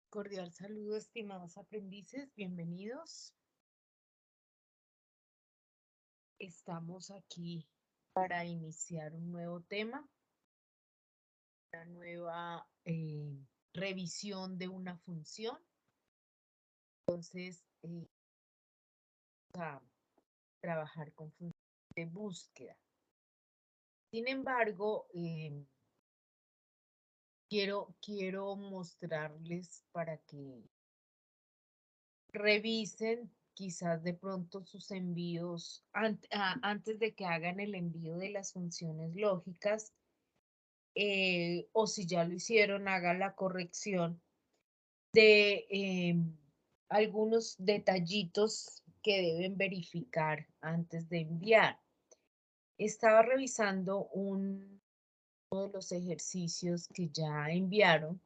Cordial saludo, estimados aprendices, bienvenidos. Estamos aquí para iniciar un nuevo tema, una nueva revisión de una función. Entonces, vamos a trabajar con funciones de búsqueda. Sin embargo, quiero mostrarles para que revisen quizás de pronto sus envíos antes de que hagan el envío de las funciones lógicas, o si ya lo hicieron, hagan la corrección de algunos detallitos que deben verificar antes de enviar. Estaba revisando uno de los ejercicios que ya enviaron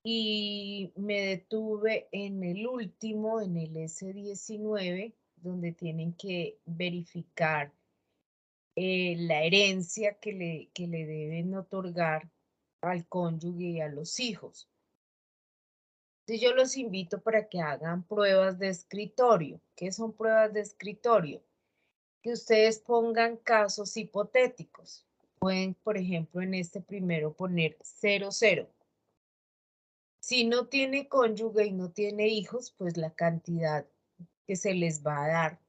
y me detuve en el último, en el S19, donde tienen que verificar la herencia que le deben otorgar al cónyuge y a los hijos. Entonces yo los invito para que hagan pruebas de escritorio. ¿Qué son pruebas de escritorio? Que ustedes pongan casos hipotéticos. Pueden, por ejemplo, en este primero poner 00. Si no tiene cónyuge y no tiene hijos, pues la cantidad que se les va a dar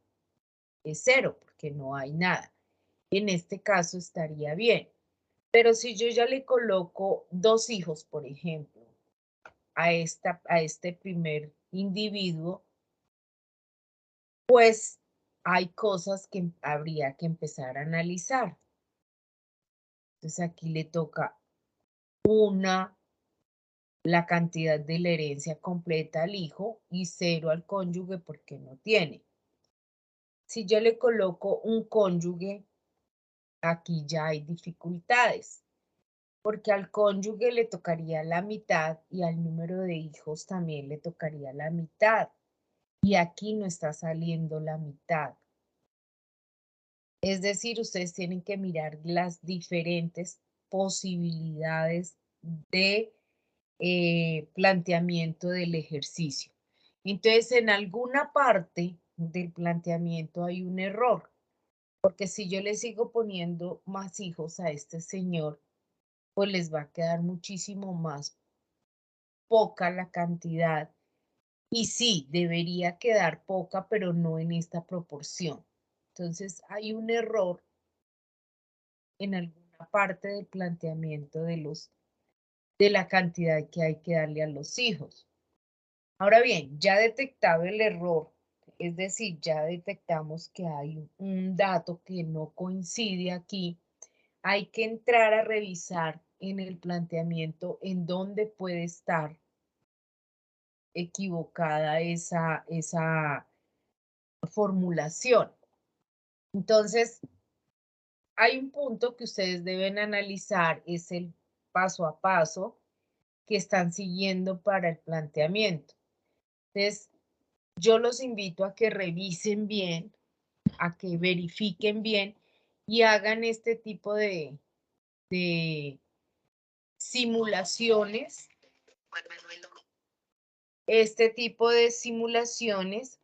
es 0, porque no hay nada. En este caso estaría bien. Pero si yo ya le coloco 2 hijos, por ejemplo, a este primer individuo, pues hay cosas que habría que empezar a analizar. Entonces aquí le toca la cantidad de la herencia completa al hijo y 0 al cónyuge porque no tiene. Si yo le coloco un cónyuge, aquí ya hay dificultades, porque al cónyuge le tocaría la mitad y al número de hijos también le tocaría la mitad. Y aquí no está saliendo la mitad. Es decir, ustedes tienen que mirar las diferentes posibilidades de planteamiento del ejercicio. Entonces, en alguna parte del planteamiento hay un error, porque si yo le sigo poniendo más hijos a este señor, pues les va a quedar muchísimo más poca la cantidad. Y sí, debería quedar poca, pero no en esta proporción. Entonces, hay un error en alguna parte del planteamiento de la cantidad que hay que darle a los hijos. Ahora bien, ya detectado el error, es decir, ya detectamos que hay un dato que no coincide aquí, hay que entrar a revisar en el planteamiento en dónde puede estar equivocada esa formulación. Entonces, hay un punto que ustedes deben analizar, es el paso a paso que están siguiendo para el planteamiento. Entonces, yo los invito a que revisen bien, a que verifiquen bien y hagan este tipo de simulaciones,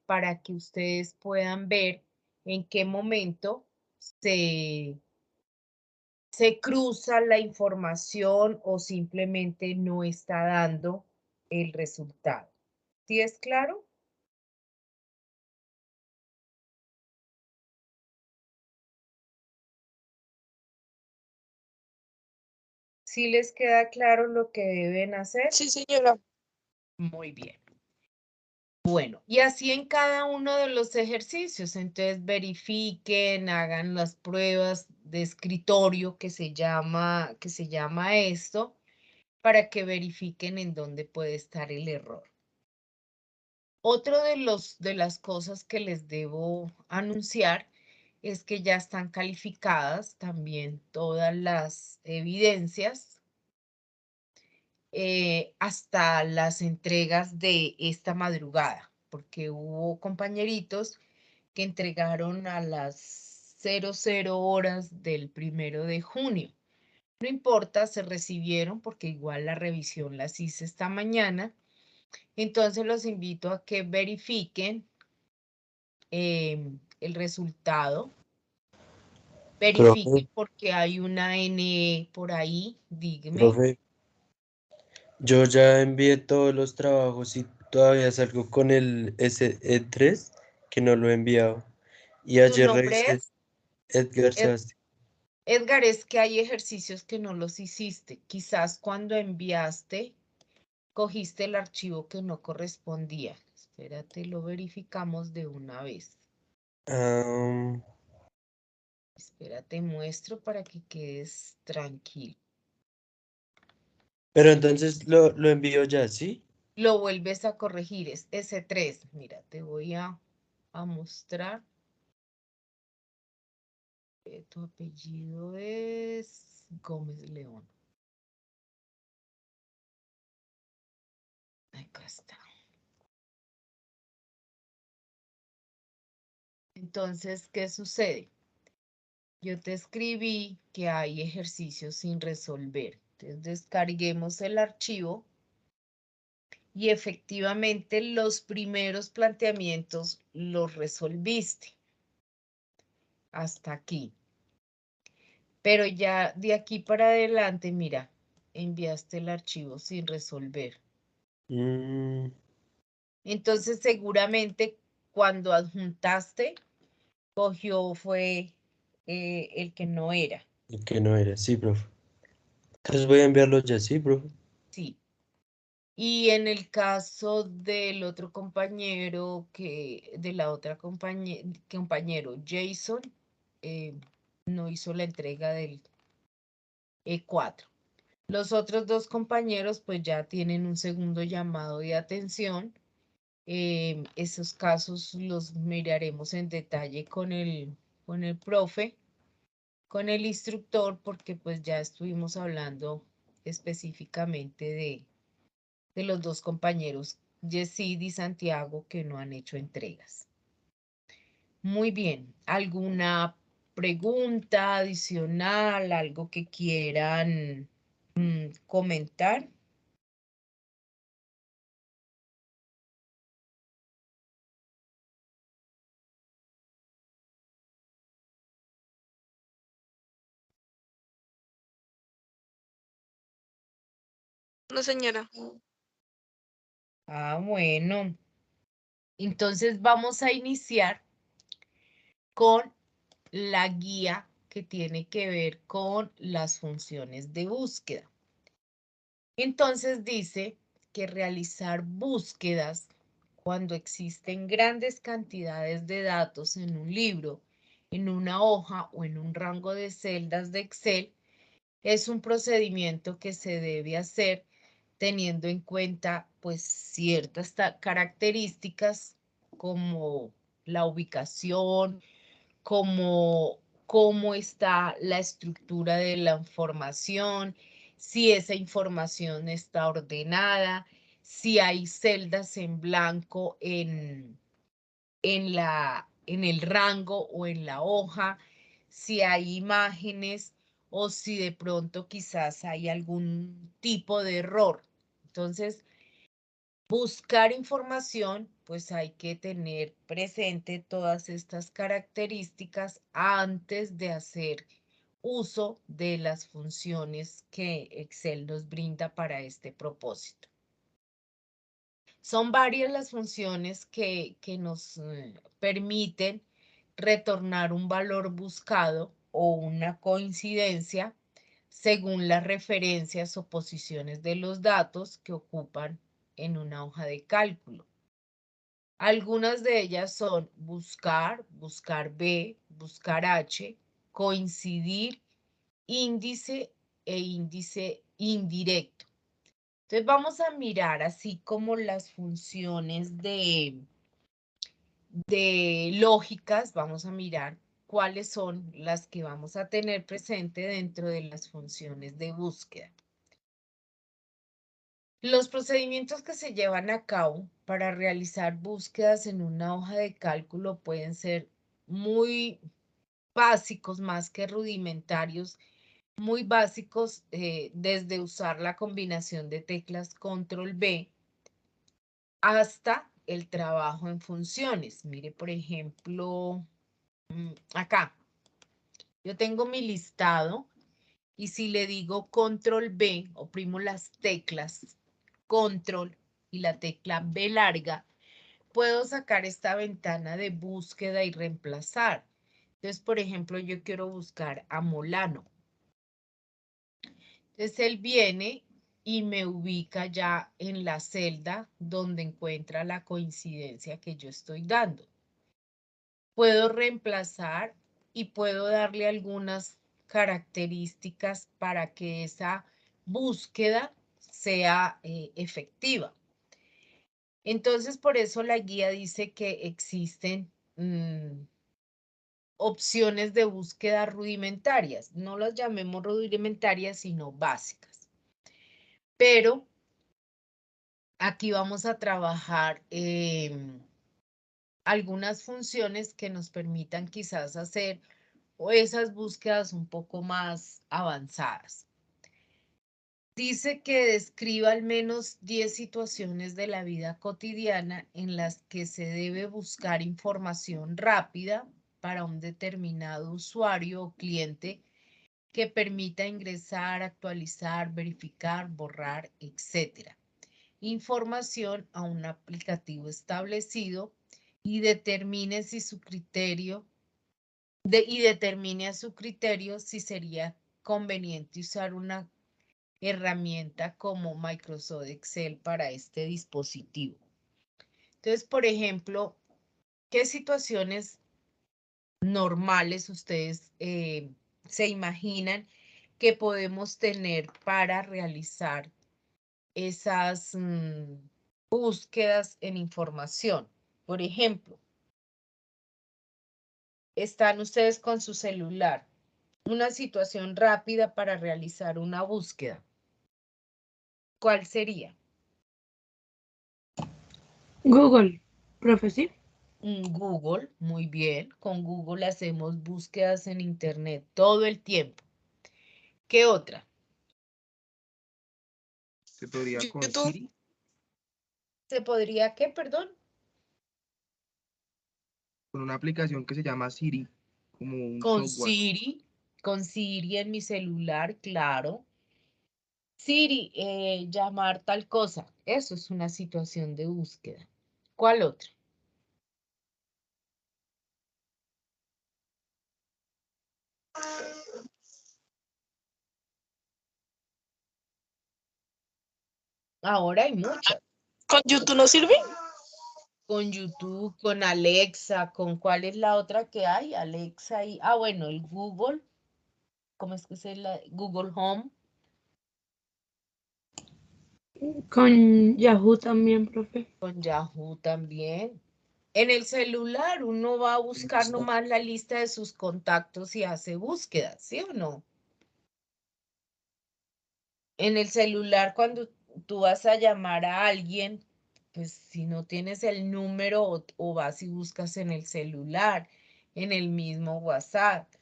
para que ustedes puedan ver en qué momento se cruza la información o simplemente no está dando el resultado. ¿Sí es claro? ¿Sí les queda claro lo que deben hacer? Sí, señora. Muy bien. Bueno, y así en cada uno de los ejercicios. Entonces verifiquen, hagan las pruebas de escritorio que se llama esto, para que verifiquen en dónde puede estar el error. Otro de las cosas que les debo anunciar es que ya están calificadas también todas las evidencias hasta las entregas de esta madrugada, porque hubo compañeritos que entregaron a las 00 horas del 1 de junio. No importa, se recibieron porque igual la revisión las hice esta mañana Entonces los invito a que verifiquen el resultado. Profe, Verifiquen porque hay una N por ahí, dígame. profe, yo ya envié todos los trabajos y todavía salgo con el SE3 que no lo he enviado. Y ¿Tu ayer nombre revisé es? Edgar Ed- Sasti. Edgar, es que hay ejercicios que no los hiciste. Quizás cuando enviaste, cogiste el archivo que no correspondía. Espérate, lo verificamos de una vez. Espérate, muestro para que quedes tranquilo. Pero entonces lo envío ya, ¿sí? Lo vuelves a corregir, es S3. Mira, te voy a mostrar. Tu apellido es Gómez León. Acá está. Entonces, ¿qué sucede? Yo te escribí que hay ejercicios sin resolver. Entonces, descarguemos el archivo y efectivamente los primeros planteamientos los resolviste. Hasta aquí. Pero ya de aquí para adelante, mira, enviaste el archivo sin resolver. Mm, Entonces, seguramente cuando adjuntaste, cogió fue el que no era. el que no era, sí, profe. Entonces voy a enviarlo ya, sí, profe. Sí. Y en el caso del otro compañero de la otra compañero, Jason, eh, no hizo la entrega del E4. Los otros dos compañeros pues ya tienen un segundo llamado de atención. Esos casos los miraremos en detalle con el profe, con el instructor, porque pues ya estuvimos hablando específicamente de los dos compañeros, Yesid y Santiago, que no han hecho entregas. Muy bien, ¿alguna pregunta adicional, algo que quieran comentar? No, señora. Ah, bueno. Entonces vamos a iniciar con la guía que tiene que ver con las funciones de búsqueda. Entonces dice que realizar búsquedas cuando existen grandes cantidades de datos en un libro, en una hoja o en un rango de celdas de Excel es un procedimiento que se debe hacer teniendo en cuenta pues ciertas características como la ubicación, como cómo está la estructura de la información, si esa información está ordenada, si hay celdas en blanco en el rango o en la hoja, si hay imágenes o si de pronto quizás hay algún tipo de error. Entonces, buscar información, pues hay que tener presente todas estas características antes de hacer uso de las funciones que Excel nos brinda para este propósito. Son varias las funciones que nos permiten retornar un valor buscado o una coincidencia según las referencias o posiciones de los datos que ocupan en una hoja de cálculo. Algunas de ellas son buscar, buscar B, buscar H, coincidir, índice e índice indirecto. Entonces vamos a mirar así como las funciones de lógicas, vamos a mirar cuáles son las que vamos a tener presente dentro de las funciones de búsqueda. Los procedimientos que se llevan a cabo para realizar búsquedas en una hoja de cálculo pueden ser muy básicos, más que rudimentarios, muy básicos, desde usar la combinación de teclas control B hasta el trabajo en funciones. Mire, por ejemplo, acá, yo tengo mi listado y si le digo control B, oprimo las teclas control y la tecla B larga, puedo sacar esta ventana de búsqueda y reemplazar. Entonces, por ejemplo, yo quiero buscar a Molano. Entonces, él viene y me ubica ya en la celda donde encuentra la coincidencia que yo estoy dando. Puedo reemplazar y puedo darle algunas características para que esa búsqueda sea efectiva. Entonces, por eso la guía dice que existen opciones de búsqueda rudimentarias. No las llamemos rudimentarias, sino básicas. Pero aquí vamos a trabajar algunas funciones que nos permitan quizás hacer esas búsquedas un poco más avanzadas. Dice que describa al menos 10 situaciones de la vida cotidiana en las que se debe buscar información rápida para un determinado usuario o cliente que permita ingresar, actualizar, verificar, borrar, etc. Información a un aplicativo establecido y determine si su criterio determine a su criterio si sería conveniente usar una herramienta como Microsoft Excel para este dispositivo. Entonces, por ejemplo, ¿qué situaciones normales ustedes se imaginan que podemos tener para realizar esas búsquedas en información? Por ejemplo, están ustedes con su celular, una situación rápida para realizar una búsqueda. ¿Cuál sería? Google, profe, ¿sí? Google, muy bien. Con Google hacemos búsquedas en Internet todo el tiempo. ¿Qué otra? ¿Se podría con YouTube. Siri? ¿Se podría qué, perdón? Con una aplicación que se llama Siri, como un Con software. Siri en mi celular, claro. Siri, llamar tal cosa. Eso es una situación de búsqueda. ¿Cuál otra? Ahora hay muchas. ¿Con YouTube no sirve? Con YouTube, con Alexa, ¿con cuál es la otra que hay? Alexa y... Ah, bueno, el Google. ¿Cómo es que se la... Google Home. Con Yahoo también, profe. Con Yahoo también. En el celular uno va a buscar nomás la lista de sus contactos y hace búsquedas, ¿sí o no? En el celular cuando tú vas a llamar a alguien, pues si no tienes el número o vas y buscas en el celular, en el mismo WhatsApp,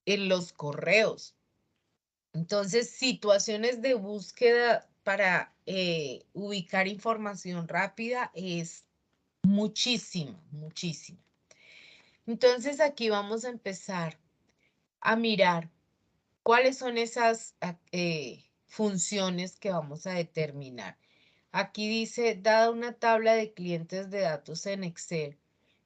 en los correos. Entonces, situaciones de búsqueda para ubicar información rápida es muchísima, muchísima. Entonces, aquí vamos a empezar a mirar cuáles son esas funciones que vamos a determinar. Aquí dice, dada una tabla de clientes de datos en Excel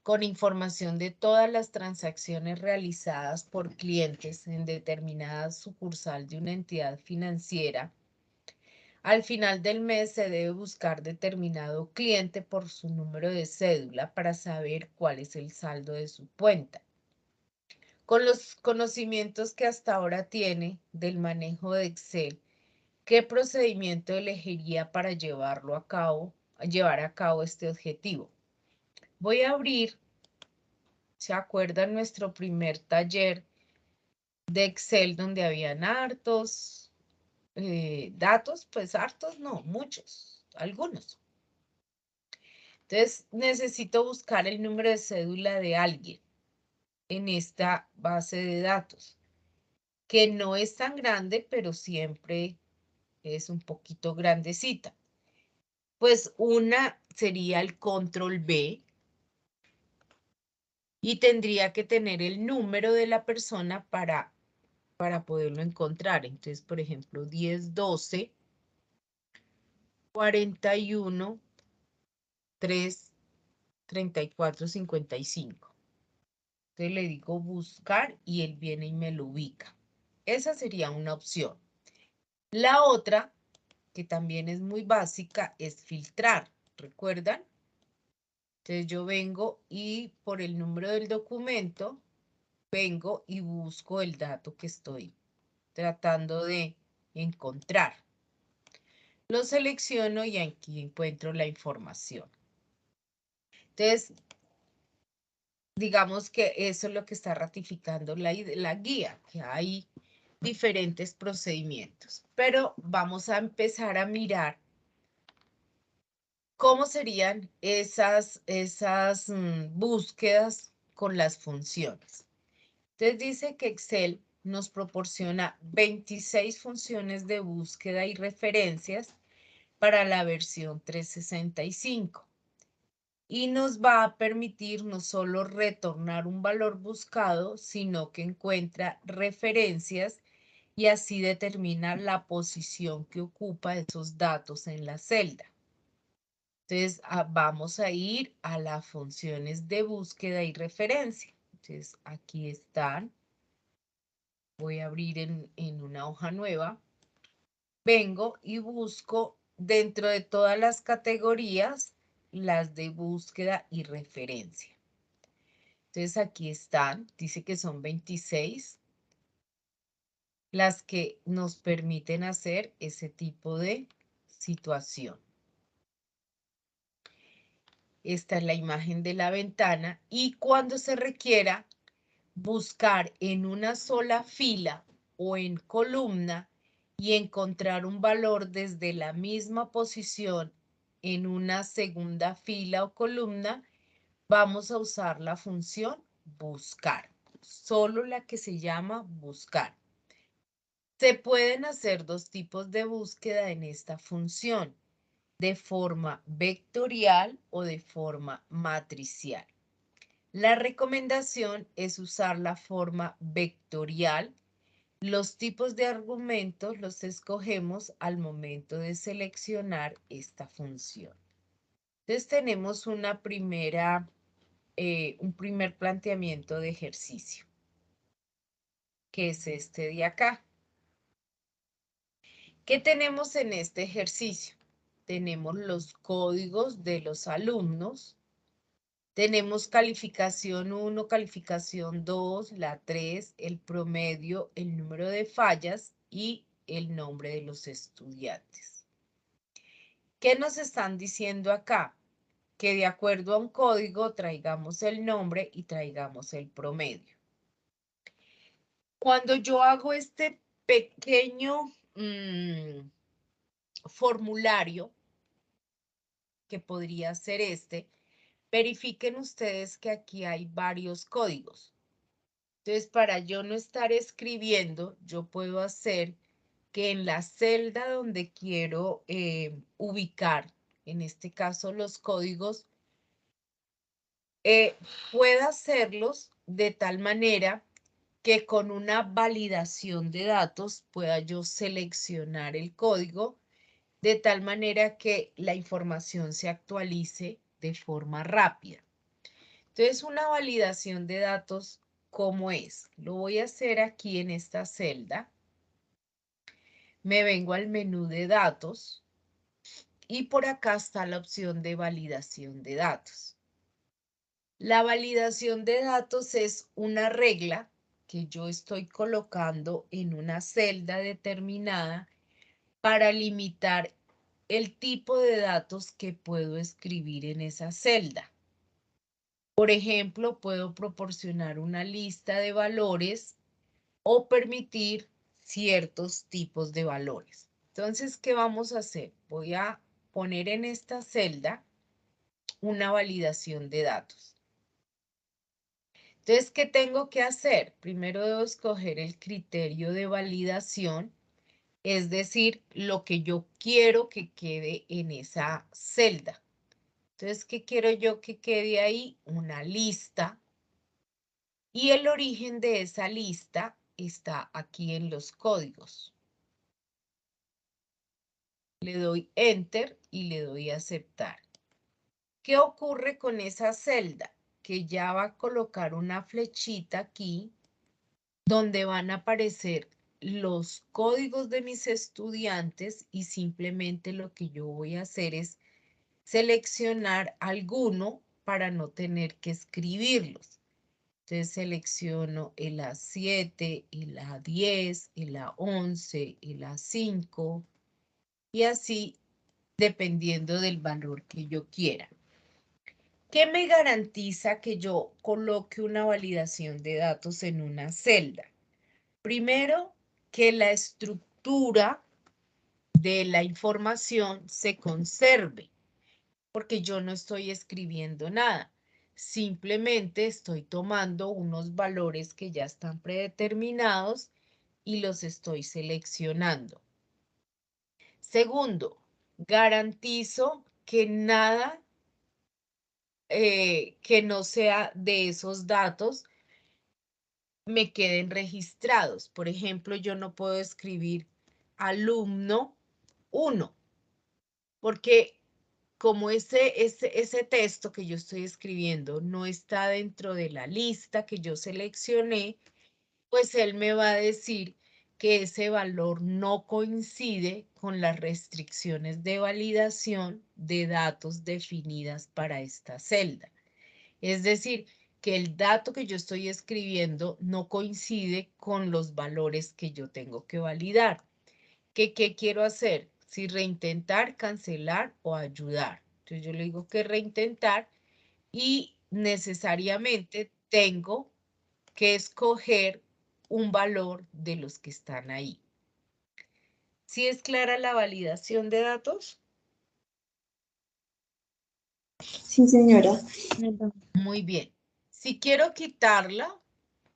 con información de todas las transacciones realizadas por clientes en determinada sucursal de una entidad financiera, al final del mes se debe buscar determinado cliente por su número de cédula para saber cuál es el saldo de su cuenta. Con los conocimientos que hasta ahora tiene del manejo de Excel, ¿qué procedimiento elegiría para llevar a cabo este objetivo? Voy a abrir, ¿se acuerdan nuestro primer taller de Excel donde habían hartos datos? Pues hartos no, muchos, algunos. Entonces necesito buscar el número de cédula de alguien en esta base de datos, que no es tan grande, pero siempre es un poquito grandecita. Pues una sería el control B y tendría que tener el número de la persona para poderlo encontrar. Entonces, por ejemplo, 10, 12, 41, 3, 34, 55. Entonces le digo buscar y él viene y me lo ubica. Esa sería una opción. La otra, que también es muy básica, es filtrar. ¿Recuerdan? Entonces yo vengo y por el número del documento, vengo y busco el dato que estoy tratando de encontrar. Lo selecciono y aquí encuentro la información. Entonces, digamos que eso es lo que está ratificando la guía, que hay diferentes procedimientos. Pero vamos a empezar a mirar cómo serían esas búsquedas con las funciones. Entonces dice que Excel nos proporciona 26 funciones de búsqueda y referencias para la versión 365 y nos va a permitir no solo retornar un valor buscado, sino que encuentra referencias y así determina la posición que ocupa esos datos en la celda. Entonces, vamos a ir a las funciones de búsqueda y referencia. Entonces, aquí están. Voy a abrir en una hoja nueva. Vengo y busco dentro de todas las categorías las de búsqueda y referencia. Entonces, aquí están. Dice que son 26 las que nos permiten hacer ese tipo de situación. Esta es la imagen de la ventana y cuando se requiera buscar en una sola fila o en columna y encontrar un valor desde la misma posición en una segunda fila o columna, vamos a usar la función buscar, solo la que se llama buscar. Se pueden hacer dos tipos de búsqueda en esta función, de forma vectorial o de forma matricial. La recomendación es usar la forma vectorial. Los tipos de argumentos los escogemos al momento de seleccionar esta función. Entonces tenemos un primer planteamiento de ejercicio, que es este de acá. ¿Qué tenemos en este ejercicio? Tenemos los códigos de los alumnos. Tenemos calificación 1, calificación 2, la 3, el promedio, el número de fallas y el nombre de los estudiantes. ¿Qué nos están diciendo acá? Que de acuerdo a un código traigamos el nombre y traigamos el promedio. Cuando yo hago este pequeño formulario, que podría ser este, verifiquen ustedes que aquí hay varios códigos. Entonces, para yo no estar escribiendo, yo puedo hacer que en la celda donde quiero ubicar, en este caso los códigos, pueda hacerlos de tal manera que con una validación de datos pueda yo seleccionar el código de tal manera que la información se actualice de forma rápida. Entonces, una validación de datos, ¿cómo es? Lo voy a hacer aquí en esta celda. Me vengo al menú de datos y por acá está la opción de validación de datos. La validación de datos es una regla que yo estoy colocando en una celda determinada para limitar el tipo de datos que puedo escribir en esa celda. Por ejemplo, puedo proporcionar una lista de valores o permitir ciertos tipos de valores. Entonces, ¿qué vamos a hacer? Voy a poner en esta celda una validación de datos. Entonces, ¿qué tengo que hacer? Primero debo escoger el criterio de validación. es decir, lo que yo quiero que quede en esa celda. Entonces, ¿qué quiero yo que quede ahí? Una lista. Y el origen de esa lista está aquí en los códigos. Le doy Enter y le doy Aceptar. ¿Qué ocurre con esa celda? Que ya va a colocar una flechita aquí donde van a aparecer los códigos de mis estudiantes y simplemente lo que yo voy a hacer es seleccionar alguno para no tener que escribirlos. Entonces selecciono el A7, el A10, el A11, el A5 y así dependiendo del valor que yo quiera. ¿Qué me garantiza que yo coloque una validación de datos en una celda? Primero, que la estructura de la información se conserve, porque yo no estoy escribiendo nada. Simplemente estoy tomando unos valores que ya están predeterminados y los estoy seleccionando. Segundo, garantizo que nada que no sea de esos datos me queden registrados. Por ejemplo, yo no puedo escribir alumno 1, porque como ese texto que yo estoy escribiendo no está dentro de la lista que yo seleccioné, pues él me va a decir que ese valor no coincide con las restricciones de validación de datos definidas para esta celda. Es decir, que el dato que yo estoy escribiendo no coincide con los valores que yo tengo que validar. ¿Qué quiero hacer? Si reintentar, cancelar o ayudar. Entonces yo le digo que reintentar y necesariamente tengo que escoger un valor de los que están ahí. ¿Sí es clara la validación de datos? Sí, señora. Muy bien. Si quiero quitarla,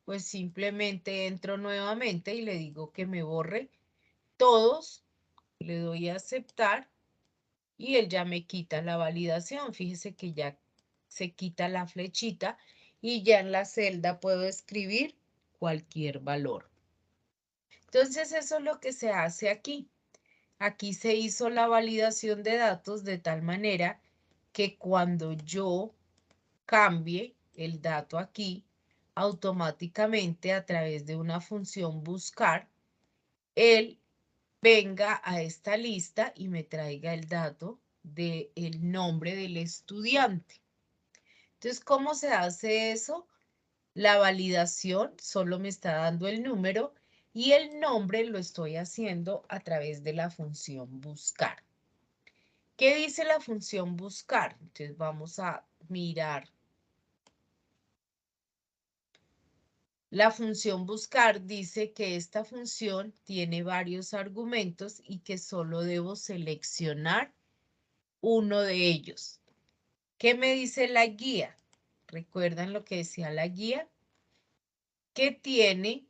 pues simplemente entro nuevamente y le digo que me borre todos, le doy a aceptar y él ya me quita la validación. Fíjese que ya se quita la flechita y ya en la celda puedo escribir cualquier valor. Entonces eso es lo que se hace aquí. Aquí se hizo la validación de datos de tal manera que cuando yo cambie el dato aquí, automáticamente a través de una función buscar, él venga a esta lista y me traiga el dato del nombre del estudiante. Entonces, ¿cómo se hace eso? La validación solo me está dando el número y el nombre lo estoy haciendo a través de la función buscar. ¿Qué dice la función buscar? Entonces vamos a mirar. La función buscar dice que esta función tiene varios argumentos y que solo debo seleccionar uno de ellos. ¿Qué me dice la guía? ¿Recuerdan lo que decía la guía? Que tiene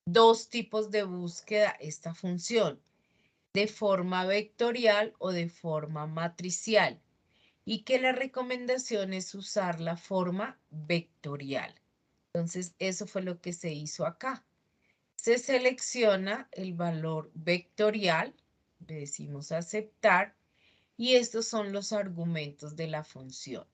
dos tipos de búsqueda esta función, de forma vectorial o de forma matricial, y que la recomendación es usar la forma vectorial. Entonces, eso fue lo que se hizo acá. Se selecciona el valor vectorial, le decimos aceptar, y estos son los argumentos de la función.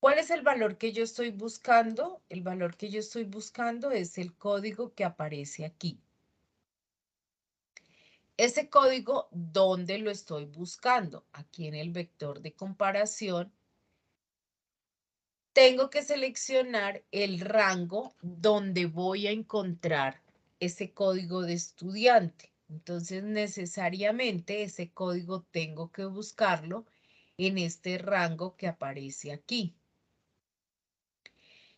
¿Cuál es el valor que yo estoy buscando? El valor que yo estoy buscando es el código que aparece aquí. Ese código, ¿dónde lo estoy buscando? Aquí en el vector de comparación. Tengo que seleccionar el rango donde voy a encontrar ese código de estudiante. Entonces, necesariamente ese código tengo que buscarlo en este rango que aparece aquí.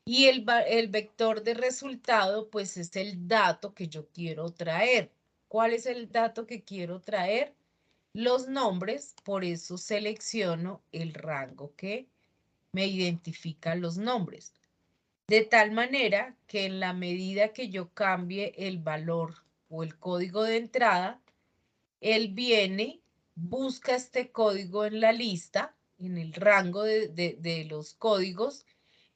Y el vector de resultado, pues es el dato que yo quiero traer. ¿Cuál es el dato que quiero traer? Los nombres, por eso selecciono el rango que me identifica los nombres. De tal manera que en la medida que yo cambie el valor o el código de entrada, él viene, busca este código en la lista, en el rango de los códigos,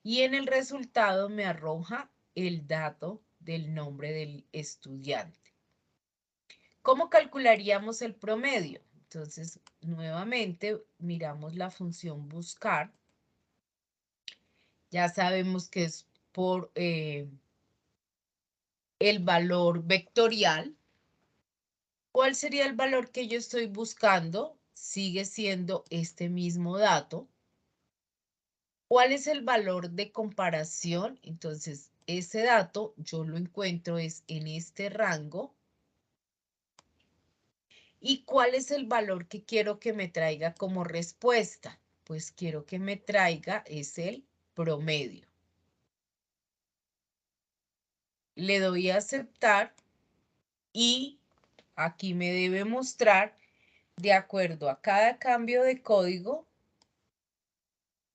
y en el resultado me arroja el dato del nombre del estudiante. ¿Cómo calcularíamos el promedio? Entonces, nuevamente, miramos la función buscar. Ya sabemos que es por el valor vectorial. ¿Cuál sería el valor que yo estoy buscando? Sigue siendo este mismo dato. ¿Cuál es el valor de comparación? Entonces, ese dato yo lo encuentro es en este rango. ¿Y cuál es el valor que quiero que me traiga como respuesta? Pues quiero que me traiga es el promedio. Le doy a aceptar y aquí me debe mostrar, de acuerdo a cada cambio de código,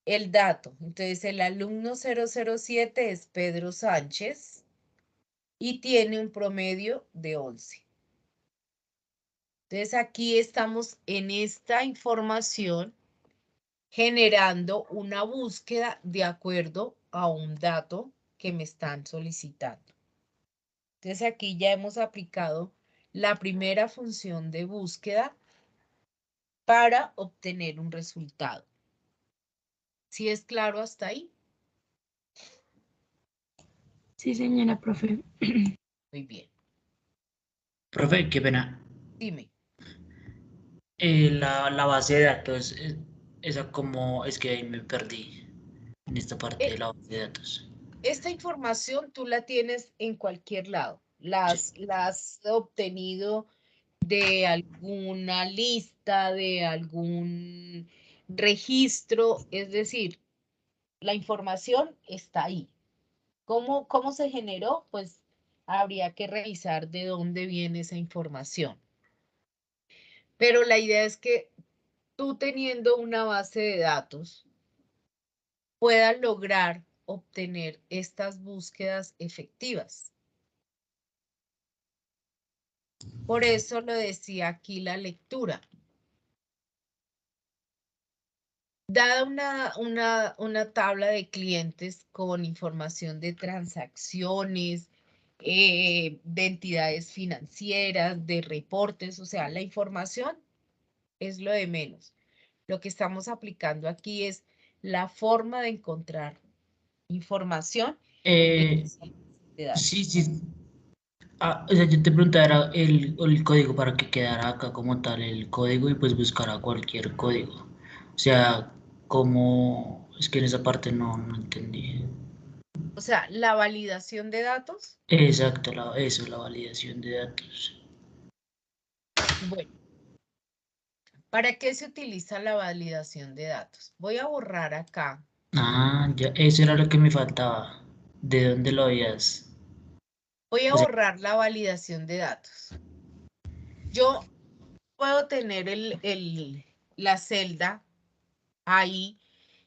el dato. Entonces, el alumno 007 es Pedro Sánchez y tiene un promedio de 11. Entonces, aquí estamos en esta información generando una búsqueda de acuerdo a un dato que me están solicitando. Entonces, aquí ya hemos aplicado la primera función de búsqueda para obtener un resultado. ¿Sí es claro hasta ahí? Sí, señora profe. Muy bien. Profe, qué pena. Dime. La base de datos, esa como es que ahí me perdí en esta parte de la base de datos. Esta información tú la tienes en cualquier lado. La has obtenido de alguna lista, de algún registro, es decir, la información está ahí. ¿Cómo se generó? Pues habría que revisar de dónde viene esa información. Pero la idea es que tú teniendo una base de datos puedas lograr obtener estas búsquedas efectivas. Por eso lo decía aquí la lectura. Dada una tabla de clientes con información de transacciones, de entidades financieras, de reportes, o sea, la información es lo de menos. Lo que estamos aplicando aquí es la forma de encontrar información en esa base de datos. Sí, sí. Ah, o sea, yo te preguntaba el código para que quedara acá como tal el código y pues buscara cualquier código. O sea, como es que en esa parte no entendí. O sea, la validación de datos. Exacto, eso, la validación de datos. Bueno, ¿para qué se utiliza la validación de datos? Voy a borrar acá. Ah, ya, eso era lo que me faltaba. ¿De dónde lo habías? Voy a O sea, borrar la validación de datos. Yo puedo tener la celda ahí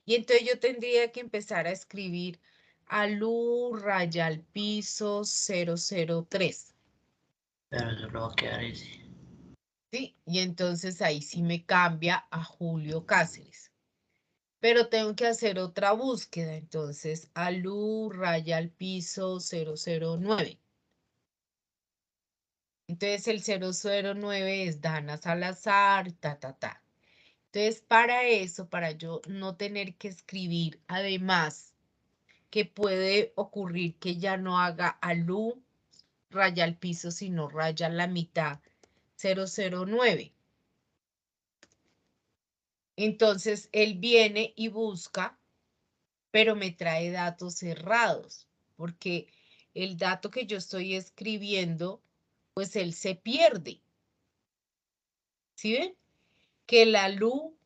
y entonces yo tendría que empezar a escribir alu raya al piso 003. pero solo va a quedar ese. ¿Sí? Y entonces ahí sí me cambia a Julio Cáceres. Pero tengo que hacer otra búsqueda. Entonces, alu raya al piso 009. Entonces, el 009 es Dana Salazar, ta. Entonces, para eso, para yo no tener que escribir, además, que puede ocurrir que ya no haga alu raya al piso, sino raya la mitad 009. Entonces, él viene y busca, pero me trae datos cerrados, porque el dato que yo estoy escribiendo, pues él se pierde. ¿Sí ven? Que la alu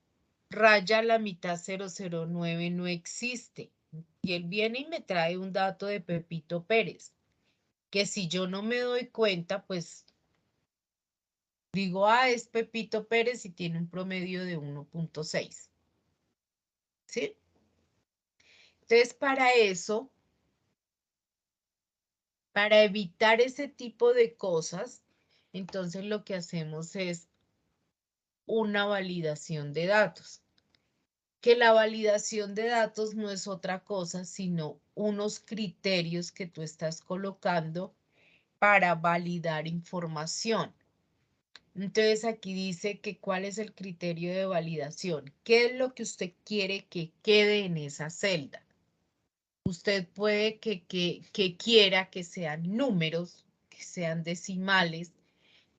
raya la mitad 009 no existe. Y él viene y me trae un dato de Pepito Pérez, que si yo no me doy cuenta, pues digo, es Pepito Pérez y tiene un promedio de 1.6. ¿Sí? Entonces, para eso, Para evitar ese tipo de cosas, entonces lo que hacemos es una validación de datos. Que la validación de datos no es otra cosa, sino unos criterios que tú estás colocando para validar información. Entonces aquí dice que cuál es el criterio de validación. ¿Qué es lo que usted quiere que quede en esa celda? Usted puede que quiera que sean números, que sean decimales,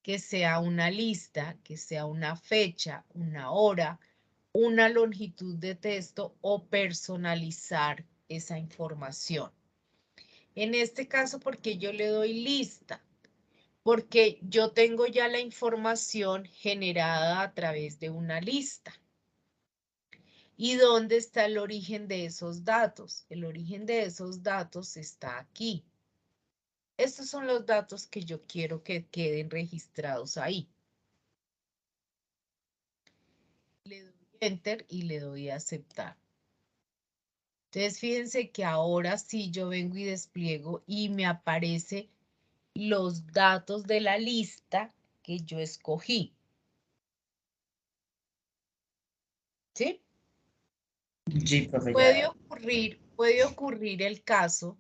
que sea una lista, que sea una fecha, una hora, una longitud de texto o personalizar esa información. En este caso, porque yo le doy lista, porque yo tengo ya la información generada a través de una lista. ¿Y dónde está el origen de esos datos? El origen de esos datos está aquí. Estos son los datos que yo quiero que queden registrados ahí. Le doy Enter y le doy a aceptar. Entonces, fíjense que ahora sí yo vengo y despliego y me aparece los datos de la lista que yo escogí. ¿Sí? Sí, profe, Puede ya. ocurrir el caso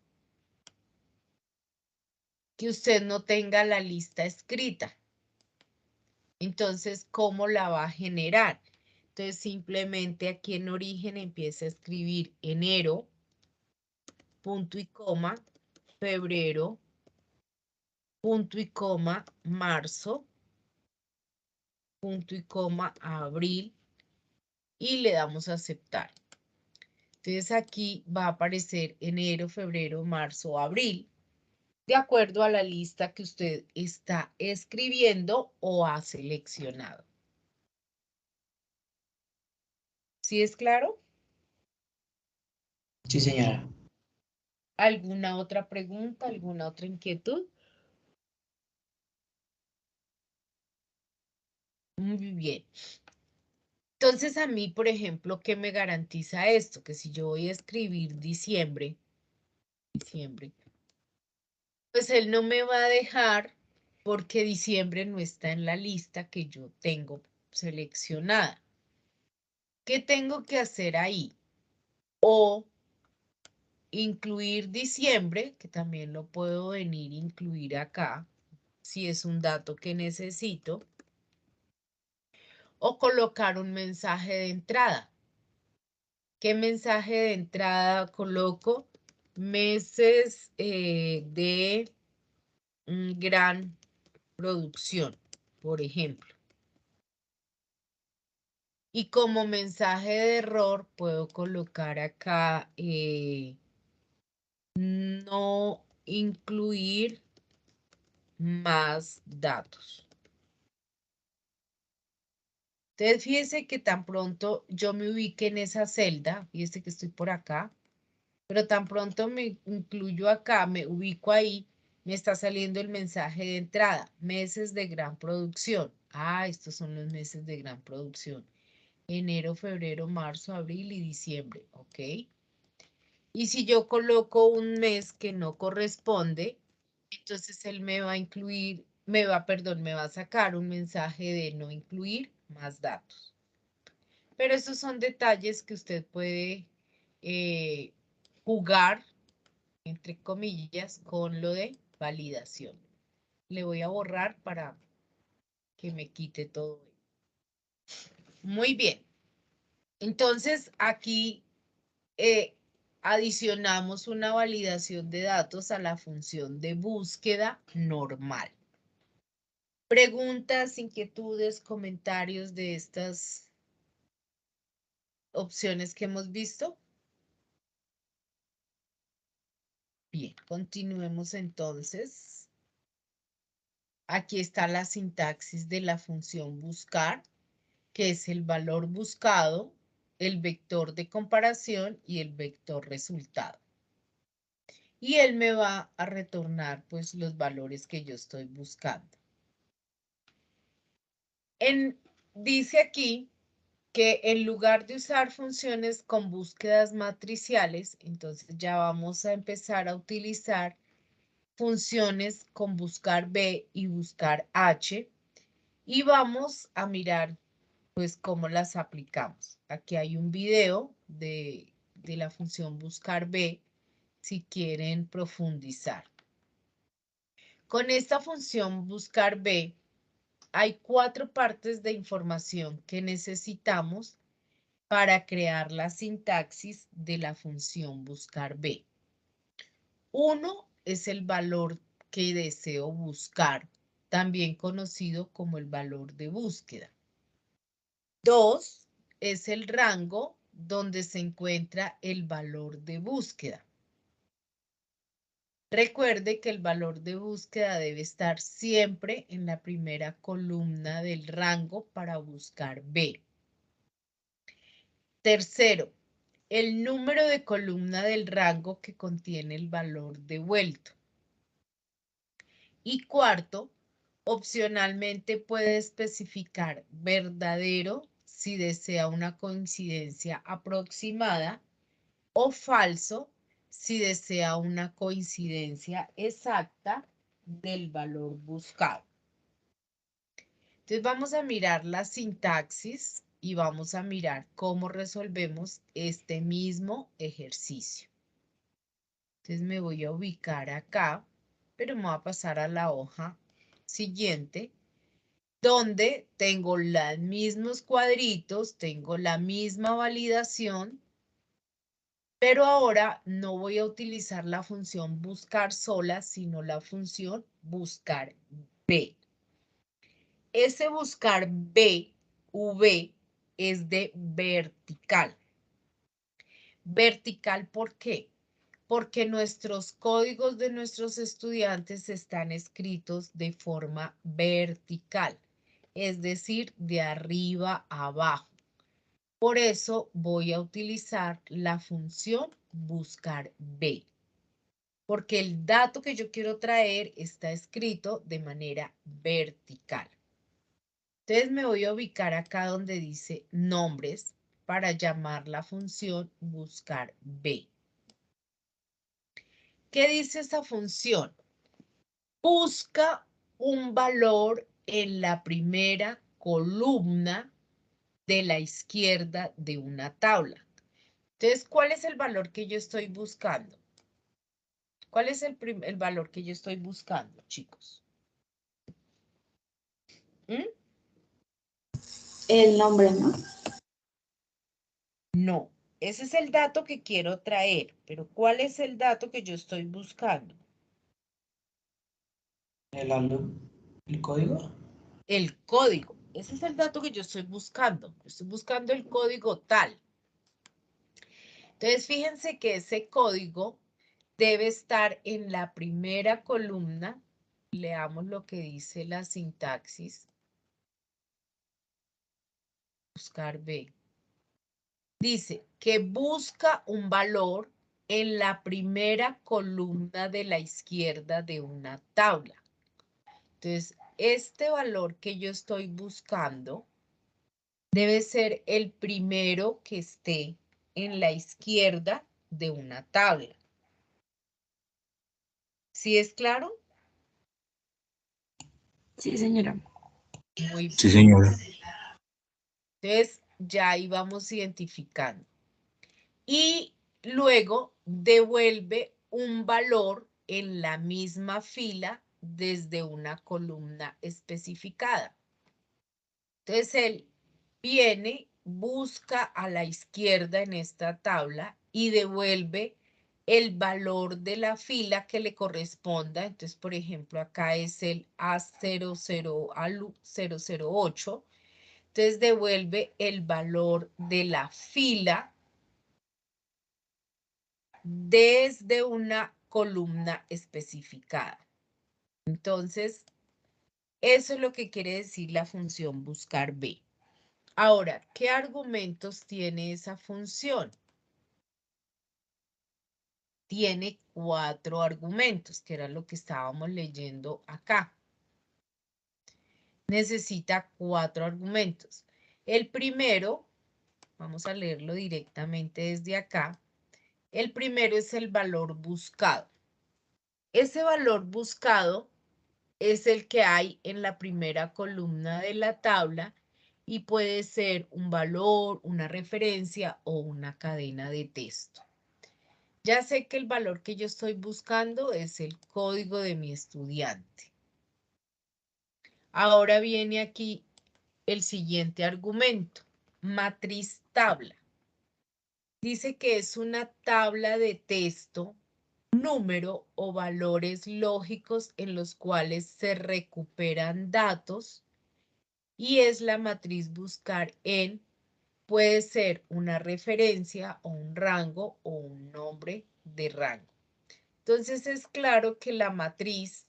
que usted no tenga la lista escrita. Entonces, ¿cómo la va a generar? Entonces, simplemente aquí en origen empieza a escribir enero, punto y coma, febrero, punto y coma, marzo, punto y coma, abril, y le damos a aceptar. Entonces aquí va a aparecer enero, febrero, marzo, abril, de acuerdo a la lista que usted está escribiendo o ha seleccionado. ¿Sí es claro? Sí, señora. ¿Alguna otra pregunta? ¿Alguna otra inquietud? Muy bien. Entonces a mí, por ejemplo, ¿qué me garantiza esto? Que si yo voy a escribir diciembre, pues él no me va a dejar porque diciembre no está en la lista que yo tengo seleccionada. ¿Qué tengo que hacer ahí? O incluir diciembre, que también lo puedo venir a incluir acá, si es un dato que necesito, o colocar un mensaje de entrada. ¿Qué mensaje de entrada coloco? Meses de gran producción, por ejemplo. Y como mensaje de error puedo colocar acá no incluir más datos. Entonces, fíjense que tan pronto yo me ubique en esa celda, fíjense que estoy por acá, pero tan pronto me incluyo acá, me ubico ahí, me está saliendo el mensaje de entrada, meses de gran producción. Ah, estos son los meses de gran producción. Enero, febrero, marzo, abril y diciembre, ¿ok? Y si yo coloco un mes que no corresponde, entonces él me va a incluir, me va a sacar un mensaje de no incluir más datos. Pero esos son detalles que usted puede jugar, entre comillas, con lo de validación. Le voy a borrar para que me quite todo. Muy bien. Entonces, aquí adicionamos una validación de datos a la función de búsqueda normal. Preguntas, inquietudes, comentarios de estas opciones que hemos visto. Bien, continuemos entonces. Aquí está la sintaxis de la función buscar, que es el valor buscado, el vector de comparación y el vector resultado. Y él me va a retornar pues los valores que yo estoy buscando. Dice aquí que en lugar de usar funciones con búsquedas matriciales, entonces ya vamos a empezar a utilizar funciones con buscar B y buscar H y vamos a mirar pues cómo las aplicamos. Aquí hay un video de la función buscar B si quieren profundizar. Con esta función buscar B hay 4 partes de información que necesitamos para crear la sintaxis de la función buscar B. 1 es el valor que deseo buscar, también conocido como el valor de búsqueda. 2 es el rango donde se encuentra el valor de búsqueda. Recuerde que el valor de búsqueda debe estar siempre en la primera columna del rango para buscar B. Tercero, el número de columna del rango que contiene el valor devuelto. Y cuarto, opcionalmente puede especificar verdadero si desea una coincidencia aproximada o falso si desea una coincidencia exacta del valor buscado. Entonces vamos a mirar la sintaxis y vamos a mirar cómo resolvemos este mismo ejercicio. Entonces me voy a ubicar acá, pero me voy a pasar a la hoja siguiente, donde tengo los mismos cuadritos, tengo la misma validación, pero ahora no voy a utilizar la función buscar sola, sino la función buscar B. Ese buscar B, V, es de vertical. Vertical, ¿por qué? Porque nuestros códigos de nuestros estudiantes están escritos de forma vertical, es decir, de arriba a abajo. Por eso voy a utilizar la función buscar B, porque el dato que yo quiero traer está escrito de manera vertical. Entonces me voy a ubicar acá donde dice nombres para llamar la función buscar B. ¿Qué dice esta función? Busca un valor en la primera columna de la izquierda de una tabla. Entonces, ¿cuál es el valor que yo estoy buscando? ¿Cuál es el valor que yo estoy buscando, chicos? El nombre, ¿no? No, ese es el dato que quiero traer, pero ¿cuál es el dato que yo estoy buscando? ¿El código? El código. Ese es el dato que yo estoy buscando. Estoy buscando el código tal. Entonces, fíjense que ese código debe estar en la primera columna. Leamos lo que dice la sintaxis. Buscar B. Dice que busca un valor en la primera columna de la izquierda de una tabla. Entonces, este valor que yo estoy buscando debe ser el primero que esté en la izquierda de una tabla. ¿Sí es claro? Sí, señora. Muy bien. Sí, señora. Entonces, ya ahí vamos identificando. Y luego devuelve un valor en la misma fila desde una columna especificada. Entonces, él viene, busca a la izquierda en esta tabla y devuelve el valor de la fila que le corresponda. Entonces, por ejemplo, acá es el A00 al 008. Entonces, devuelve el valor de la fila desde una columna especificada. Entonces, eso es lo que quiere decir la función buscar B. Ahora, ¿qué argumentos tiene esa función? Tiene 4 argumentos, que era lo que estábamos leyendo acá. Necesita 4 argumentos. El primero, vamos a leerlo directamente desde acá. El primero es el valor buscado. Ese valor buscado es el que hay en la primera columna de la tabla y puede ser un valor, una referencia o una cadena de texto. Ya sé que el valor que yo estoy buscando es el código de mi estudiante. Ahora viene aquí el siguiente argumento, matriz tabla. Dice que es una tabla de texto, número o valores lógicos en los cuales se recuperan datos y es la matriz buscar en, puede ser una referencia o un rango o un nombre de rango. Entonces es claro que la matriz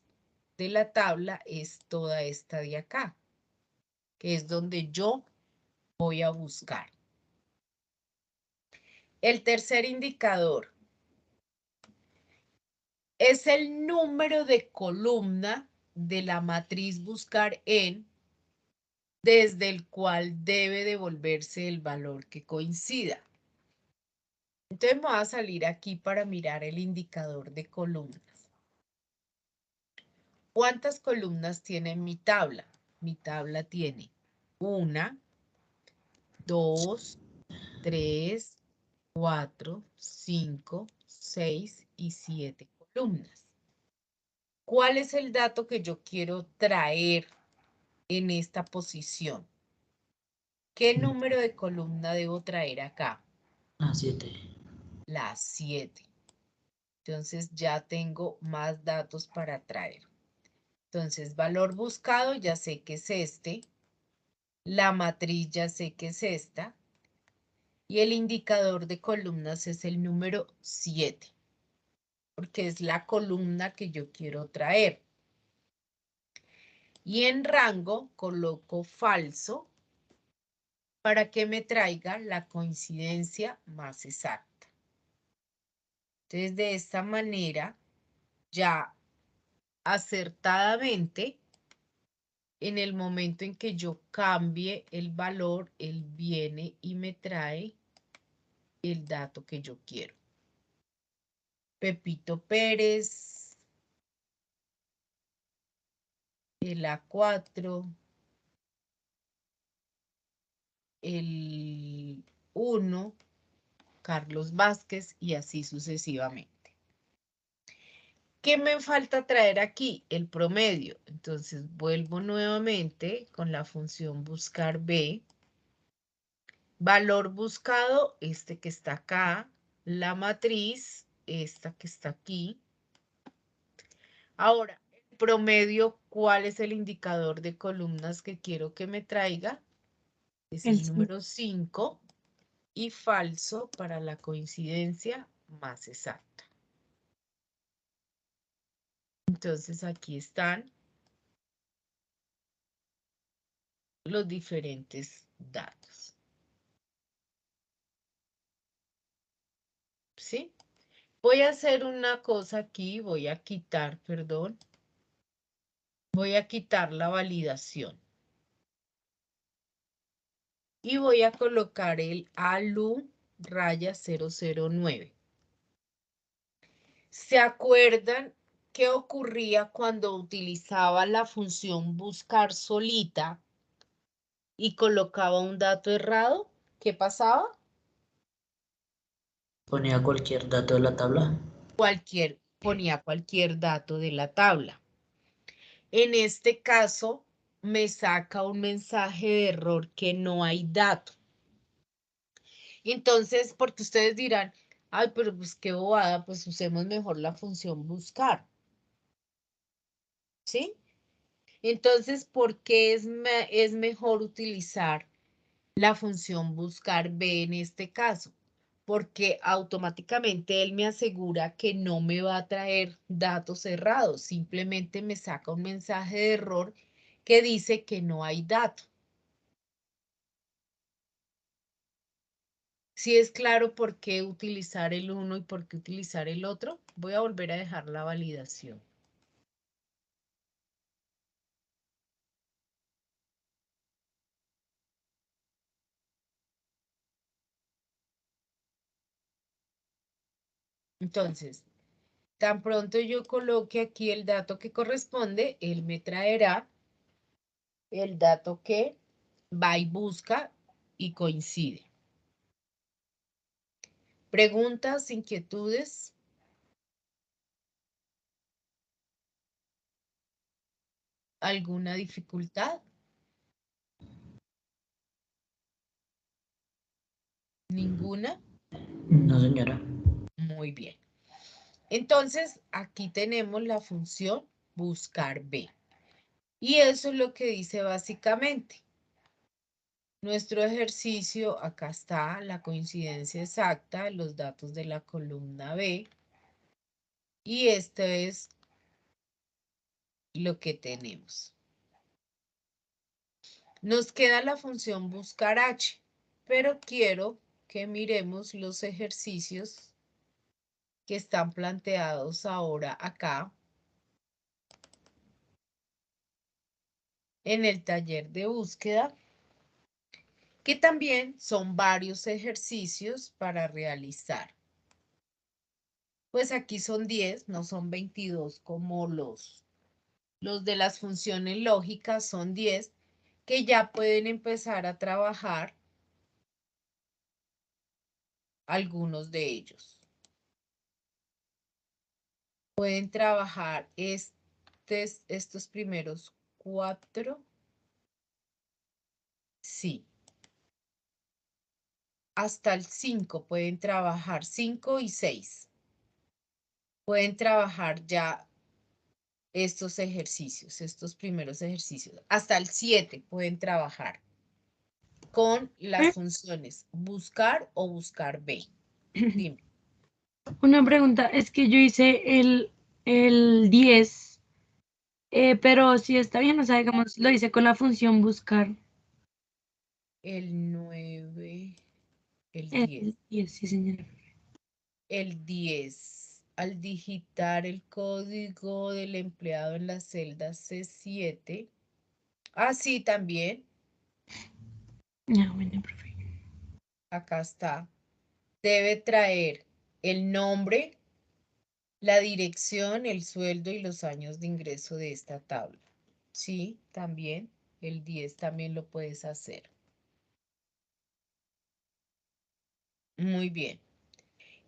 de la tabla es toda esta de acá, que es donde yo voy a buscar. El tercer indicador es el número de columna de la matriz buscar en, desde el cual debe devolverse el valor que coincida. Entonces me voy a salir aquí para mirar el indicador de columnas. ¿Cuántas columnas tiene mi tabla? Mi tabla tiene 1, 2, 3, 4, 5, 6 y 7 columnas. ¿Cuál es el dato que yo quiero traer en esta posición? ¿Qué número de columna debo traer acá? La 7. La 7. Entonces ya tengo más datos para traer. Entonces, valor buscado ya sé que es este. La matriz ya sé que es esta. Y el indicador de columnas es el número 7. Porque es la columna que yo quiero traer. Y en rango coloco falso para que me traiga la coincidencia más exacta. Entonces, de esta manera, ya acertadamente, en el momento en que yo cambie el valor, él viene y me trae el dato que yo quiero. Pepito Pérez, el A4, el 1, Carlos Vázquez y así sucesivamente. ¿Qué me falta traer aquí? El promedio. Entonces vuelvo nuevamente con la función buscar B. Valor buscado, este que está acá. La matriz, esta que está aquí. Ahora, el promedio, ¿cuál es el indicador de columnas que quiero que me traiga? Es el número 5 y falso para la coincidencia más exacta. Entonces aquí están los diferentes datos. ¿Sí? Voy a hacer una cosa aquí, voy a quitar, perdón. Voy a quitar la validación. Y voy a colocar el ALU raya 009. ¿Se acuerdan qué ocurría cuando utilizaba la función buscar solita y colocaba un dato errado? ¿Qué pasaba? Ponía cualquier dato de la tabla. Ponía cualquier dato de la tabla. En este caso, me saca un mensaje de error que no hay dato. Entonces, porque ustedes dirán, ay, pero pues qué bobada, pues usemos mejor la función buscar. ¿Sí? Entonces, ¿por qué es mejor utilizar la función buscar B en este caso? Porque automáticamente él me asegura que no me va a traer datos errados, simplemente me saca un mensaje de error que dice que no hay dato. Si es claro por qué utilizar el uno y por qué utilizar el otro, voy a volver a dejar la validación. Entonces, Tan pronto yo coloque aquí el dato que corresponde, él me traerá el dato que va y busca y coincide. ¿Preguntas, inquietudes? ¿Alguna dificultad? ¿Ninguna? No, señora. Muy bien. Entonces, aquí tenemos la función buscar B. Y eso es lo que dice básicamente. Nuestro ejercicio, acá está la coincidencia exacta, los datos de la columna B. Y esto es lo que tenemos. Nos queda la función buscar H, pero quiero que miremos los ejercicios que están planteados ahora acá en el taller de búsqueda, que también son varios ejercicios para realizar. Pues aquí son 10, no son 22 como los de las funciones lógicas, son 10 que ya pueden empezar a trabajar algunos de ellos. Pueden trabajar estos primeros 4. Sí. Hasta el 5 pueden trabajar, 5 y 6. Pueden trabajar ya estos ejercicios, estos primeros ejercicios. Hasta el 7 pueden trabajar con las funciones buscar o buscar B. Dime. Una pregunta, es que yo hice el 10, pero si está bien, o sea, digamos, lo hice con la función buscar. El 9, el 10. El 10, sí, señora. El 10, al digitar el código del empleado en la celda C7. Ah, sí, también. Ah, bueno, profe. Acá está. Debe traer el nombre, la dirección, el sueldo y los años de ingreso de esta tabla. Sí, también. El 10 también lo puedes hacer. Muy bien.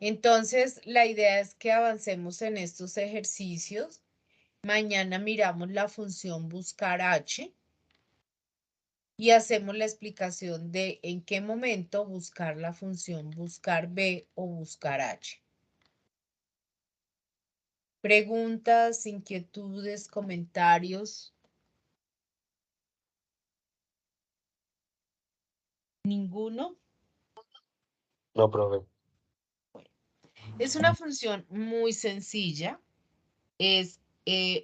Entonces, la idea es que avancemos en estos ejercicios. Mañana miramos la función buscar H y hacemos la explicación de en qué momento buscar la función buscar B o buscar H. Preguntas, inquietudes, comentarios. ¿Ninguno? No, profe. Es una función muy sencilla. Es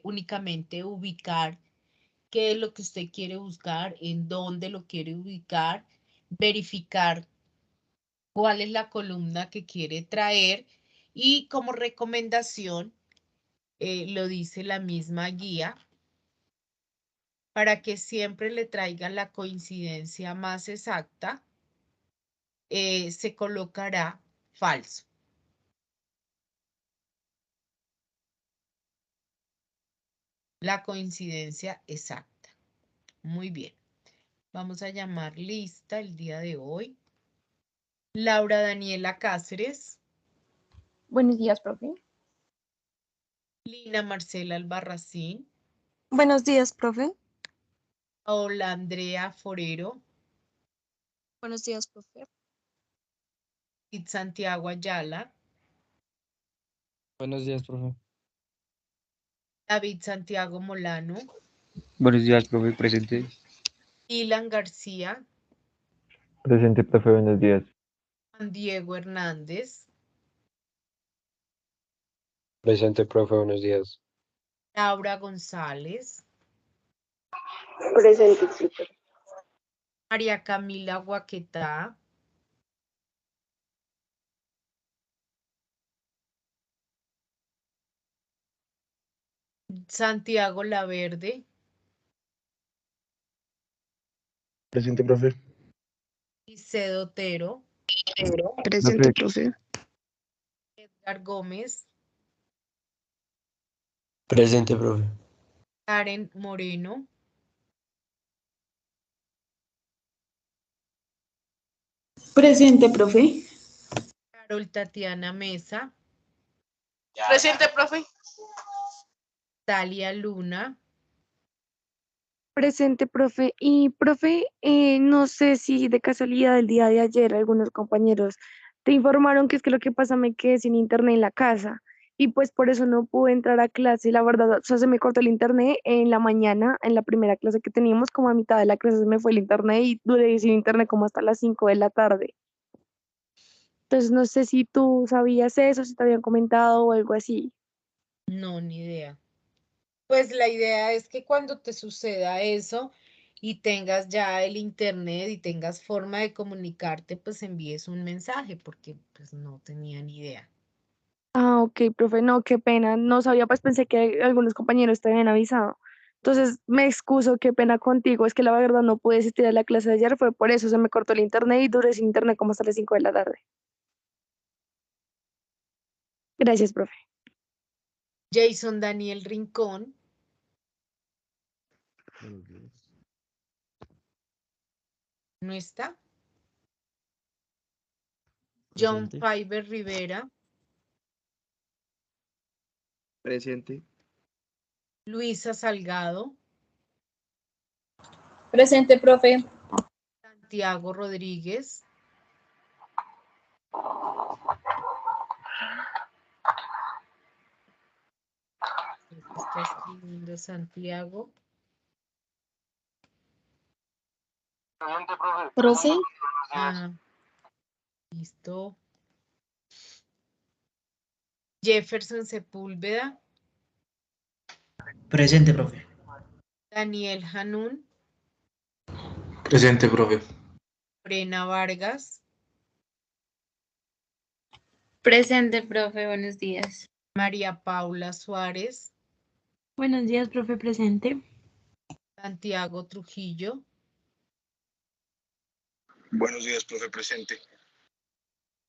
únicamente ubicar qué es lo que usted quiere buscar, en dónde lo quiere ubicar, verificar cuál es la columna que quiere traer y como recomendación, lo dice la misma guía, para que siempre le traiga la coincidencia más exacta, se colocará falso. La coincidencia exacta. Muy bien. Vamos a llamar lista el día de hoy. Laura Daniela Cáceres. Buenos días, profe. Lina Marcela Albarracín. Buenos días, profe. Paola Andrea Forero. Buenos días, profe. Y Santiago Ayala. Buenos días, profe. David Santiago Molano. Buenos días, profe. Presente. Ilan García. Presente, profe. Buenos días. Juan Diego Hernández. Presente, profe, buenos días. Laura González. Presente, sí, profe. María Camila Guaquetá. Santiago Laverde. Presente, profe. Licedo Otero. Presente, profe. Edgar Gómez. Presente, profe. Karen Moreno, Presente, profe. Carol Tatiana Mesa, Presente, profe. Talia Luna, Presente, profe. Y, profe, no sé si de casualidad el día de ayer algunos compañeros te informaron que es que lo que pasa me quedé sin internet en la casa y pues por eso no pude entrar a clase. La verdad, o sea, se me cortó el internet en la mañana, en la primera clase que teníamos, como a mitad de la clase se me fue el internet y duré sin internet como hasta las 5 de la tarde. Entonces, no sé si tú sabías eso, si te habían comentado o algo así. no, ni idea. Pues la idea es que cuando te suceda eso y tengas ya el internet y tengas forma de comunicarte, pues envíes un mensaje, porque pues no tenía ni idea. Ah, ok, profe, no, qué pena, no sabía, pues pensé que algunos compañeros te habían avisado. Entonces, me excuso, qué pena contigo, es que la verdad no pude asistir a la clase de ayer, fue por eso, se me cortó el internet y duré sin internet como hasta las 5 de la tarde. Gracias, profe. Jason Daniel Rincón, ¿no está? John Presente. Fiber Rivera, Presente. Luisa Salgado, Presente, profe. Santiago Rodríguez, está escribiendo Santiago, Profe. ah, listo, Jefferson Sepúlveda, Presente, profe. Daniel Hanún, Presente, profe. Brena Vargas, Presente, profe, buenos días. María Paula Suárez, Buenos días, profe, presente. Santiago Trujillo, Buenos días, profe, presente.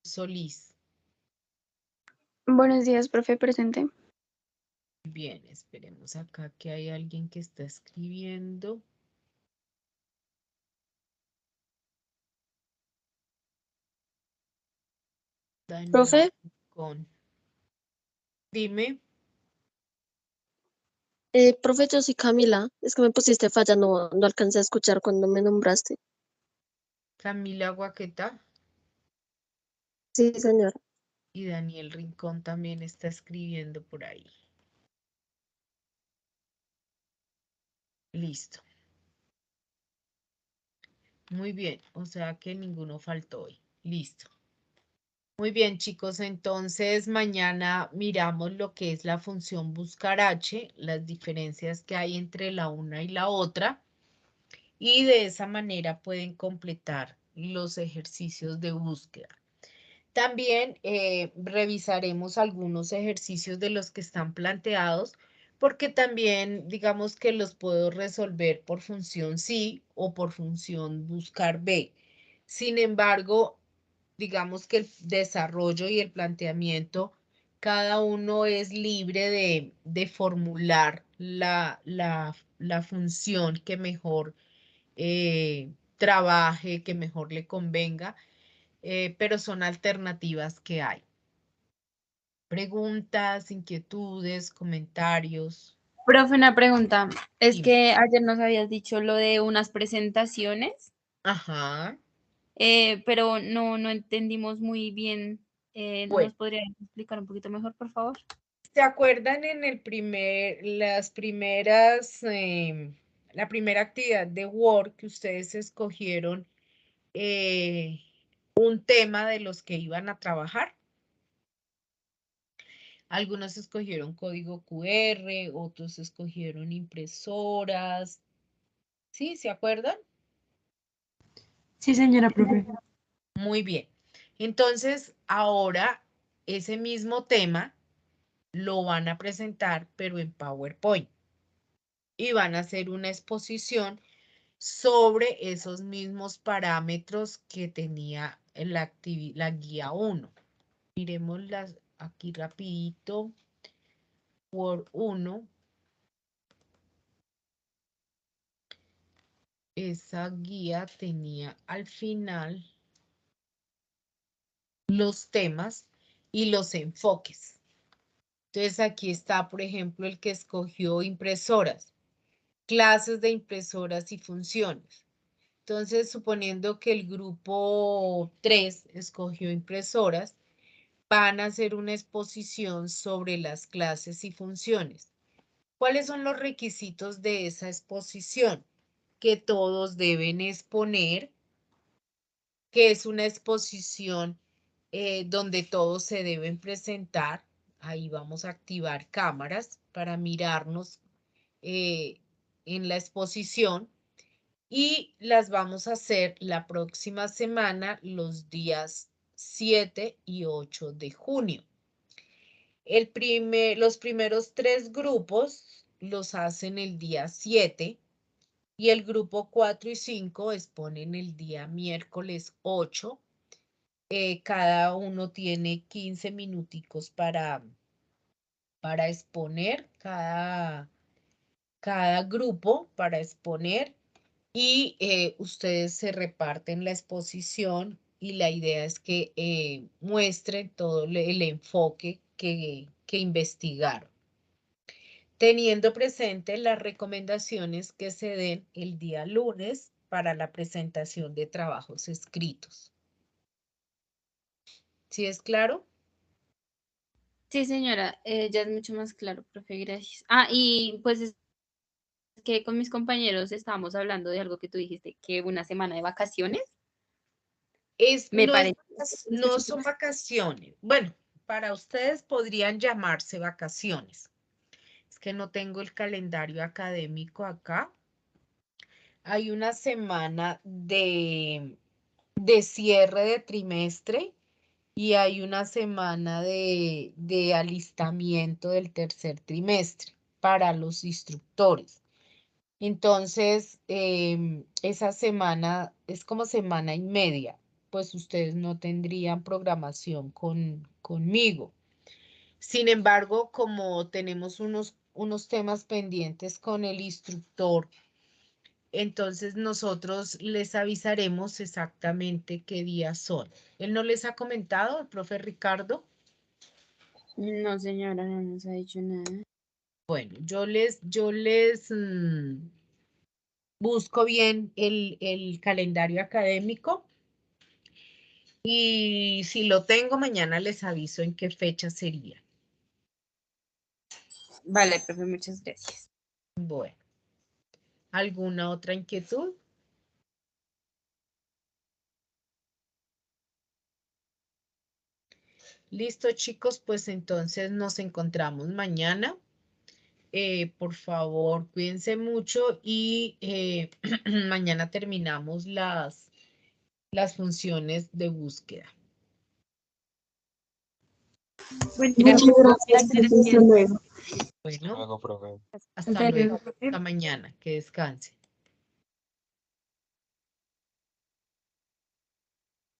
Solís. Buenos días, profe, presente. Bien, esperemos acá que hay alguien que está escribiendo. Daniel Profe. Rincón. Dime. Profe, yo soy Camila. Es que me pusiste falla, no alcancé a escuchar cuando me nombraste. Camila Guaqueta Sí, señor. y Daniel Rincón también está escribiendo por ahí. Listo. Muy bien, o sea que ninguno faltó hoy. Listo. Muy bien, chicos, entonces mañana miramos lo que es la función buscar H, las diferencias que hay entre la una y la otra, y de esa manera pueden completar los ejercicios de búsqueda. También revisaremos algunos ejercicios de los que están planteados, porque también digamos que los puedo resolver por función sí o por función buscar B. Sin embargo, digamos que el desarrollo y el planteamiento, cada uno es libre de formular la función que mejor trabaje, que mejor le convenga, pero son alternativas que hay. Preguntas, inquietudes, comentarios. Profe, una pregunta. Es Dime. que ayer nos habías dicho lo de unas presentaciones, Ajá. pero no entendimos muy bien. Bueno, ¿Nos podrías explicar un poquito mejor, por favor? ¿se acuerdan en la primera actividad de Word que ustedes escogieron un tema de los que iban a trabajar? Algunos escogieron código QR, otros escogieron impresoras. ¿Sí? ¿Se acuerdan? Sí, señora, profe. Muy bien. Entonces, ahora ese mismo tema lo van a presentar, pero en PowerPoint. Y van a hacer una exposición sobre esos mismos parámetros que tenía en la guía 1. Miremoslas aquí rapidito. por 1. Esa guía tenía al final los temas y los enfoques. Entonces aquí está, por ejemplo, el que escogió impresoras, clases de impresoras y funciones. Entonces, suponiendo que el grupo 3 escogió impresoras, van a hacer una exposición sobre las clases y funciones. ¿Cuáles son los requisitos de esa exposición? Que todos deben exponer, que es una exposición donde todos se deben presentar. Ahí vamos a activar cámaras para mirarnos en la exposición y las vamos a hacer la próxima semana, los días 7 y 8 de junio. Los primeros 3 grupos los hacen el día 7 y el grupo 4 y 5 exponen el día miércoles 8. Cada uno tiene 15 minuticos para exponer, cada grupo para exponer y ustedes se reparten la exposición y la idea es que muestren todo el enfoque que investigaron, teniendo presente las recomendaciones que se den el día lunes para la presentación de trabajos escritos. ¿Sí es claro? Sí, señora, ya es mucho más claro, profe, gracias. Ah, y pues es que con mis estábamos hablando de algo que tú dijiste, que una semana de vacaciones. Me parece. No son vacaciones. Bueno, para ustedes podrían llamarse vacaciones. Es que no tengo el calendario académico acá. Hay una semana de cierre de trimestre y hay una semana de alistamiento del tercer trimestre para los instructores. Entonces, esa semana es como semana y media, pues ustedes no tendrían programación conmigo. Sin embargo, como tenemos unos temas pendientes con el instructor, entonces nosotros les avisaremos exactamente qué días son. ¿Él no les ha comentado, el profe Ricardo? No, señora, no nos ha dicho nada. Bueno, yo les busco bien el calendario académico y si lo tengo, mañana les aviso en qué fecha sería. Vale, profe, muchas gracias. Bueno, ¿alguna otra inquietud? Listo, chicos, pues entonces nos encontramos mañana. Por favor, cuídense mucho y mañana terminamos las funciones de búsqueda. Muchas gracias, profe. Hasta luego. Bueno, Luego, profe. hasta luego, hasta mañana, que descansen.